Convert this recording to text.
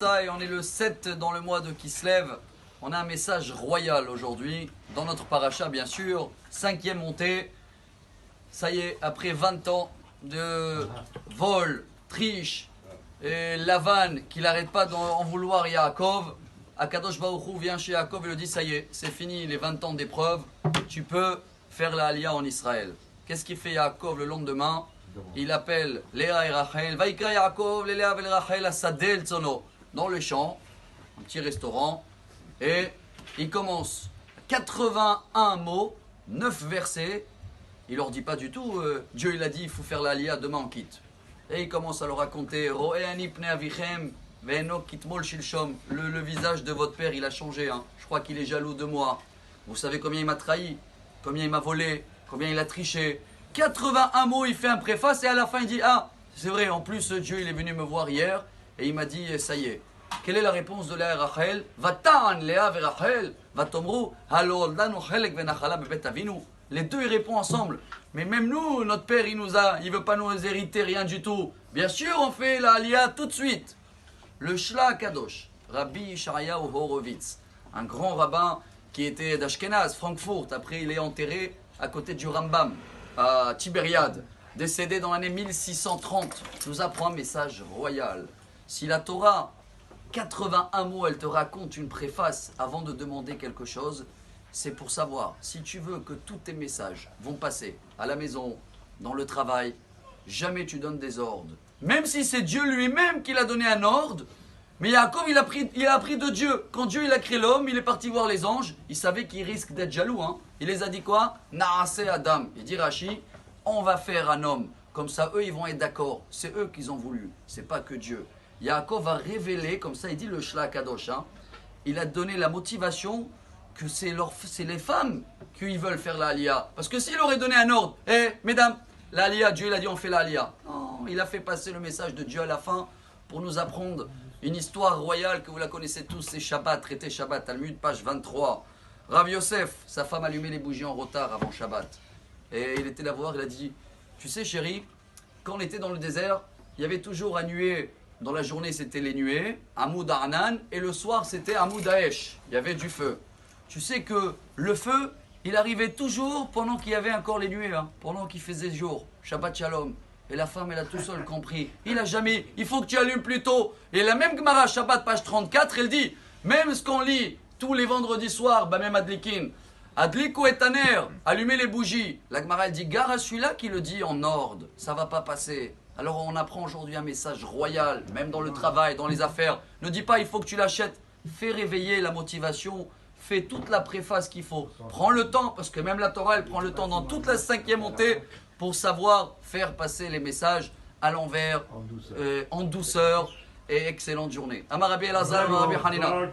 Et on est le 7 dans le mois de Kislev. On a un message royal aujourd'hui, dans notre paracha bien sûr, 5e montée. Ça y est, après 20 ans de vol, triche et Lavan qui n'arrête pas d'en vouloir Yaakov, Akadosh Baruch Hu vient chez Yaakov et lui dit ça y est, c'est fini les 20 ans d'épreuve, tu peux faire la Aliyah en Israël. Qu'est-ce qu'il fait Yaakov le lendemain? Il appelle Léa et Rachel, Vaikra Yaakov, Léa et Rachel à Sadel Tzono, dans le champ, un petit restaurant, et il commence 81 mots, 9 versets. Il leur dit pas du tout, Dieu il a dit il faut faire l'Aliyah, demain on quitte. Et il commence à leur raconter, le visage de votre père il a changé, hein. Je crois qu'il est jaloux de moi. Vous savez combien il m'a trahi, combien il m'a volé, combien il a triché. 81 mots, il fait un préface et à la fin il dit, ah c'est vrai, en plus Dieu il est venu me voir hier et il m'a dit ça y est. Quelle est la réponse de Léa et Rachel? Vatan Léa et Rachel, vatomru halol danu chelek venachala bebet avinu. Les deux ils répondent ensemble. Mais même nous, notre père il veut pas nous hériter rien du tout. Bien sûr on fait la Aliyah tout de suite. Le Shla Kadosh, Rabbi Yishayahu Horovitz, un grand rabbin qui était d'Ashkenaz, Francfort. Après il est enterré à côté du Rambam à Tibériade, décédé dans l'année 1630, nous apprend un message royal. Si la Torah 81 mots, elle te raconte une préface avant de demander quelque chose, c'est pour savoir, si tu veux que tous tes messages vont passer à la maison, dans le travail, jamais tu donnes des ordres. Même si c'est Dieu lui-même qui l'a donné un ordre, mais Yaakov il a appris de Dieu. Quand Dieu il a créé l'homme, il est parti voir les anges, il savait qu'il risque d'être jaloux. Hein. Il les a dit quoi? Naase Adam. Il dit Rashi, on va faire un homme. Comme ça, eux ils vont être d'accord. C'est eux qu'ils ont voulu, c'est pas que Dieu. Yaakov a révélé, comme ça il dit le Shla Kadosh, hein, il a donné la motivation que c'est les femmes qui veulent faire la Aliyah. Parce que s'il aurait donné un ordre, mesdames, la Aliyah, Dieu il a dit on fait la Aliyah. Non, il a fait passer le message de Dieu à la fin pour nous apprendre une histoire royale que vous la connaissez tous, c'est Shabbat, traité Shabbat, Talmud, page 23. Rav Yosef, sa femme allumait les bougies en retard avant Shabbat. Et il était là voir, il a dit, tu sais chérie, quand on était dans le désert, il y avait toujours un nuée. Dans la journée, c'était les nuées, Hamoud Arnan, et le soir, c'était Hamoud Daesh. Il y avait du feu. Tu sais que le feu, il arrivait toujours pendant qu'il y avait encore les nuées, hein, pendant qu'il faisait jour. Shabbat Shalom. Et la femme, elle a tout seul compris. Il a jamais, il faut que tu allumes plus tôt. Et la même Gemara Shabbat, page 34, elle dit, même ce qu'on lit tous les vendredis soirs, même Adlikin, Adliku et Taner, allumer les bougies. La Gemara, elle dit, gare à celui-là qui le dit en ordre. Ça va pas passer. Alors on apprend aujourd'hui un message royal, même dans le travail, dans les affaires. Ne dis pas il faut que tu l'achètes. Fais réveiller la motivation, fais toute la préface qu'il faut. Prends le temps, parce que même la Torah, elle prend le temps dans toute la 5e montée pour savoir faire passer les messages à l'envers, en douceur et excellente journée. Amar Rabbi Elazar, Rabbi Hanina.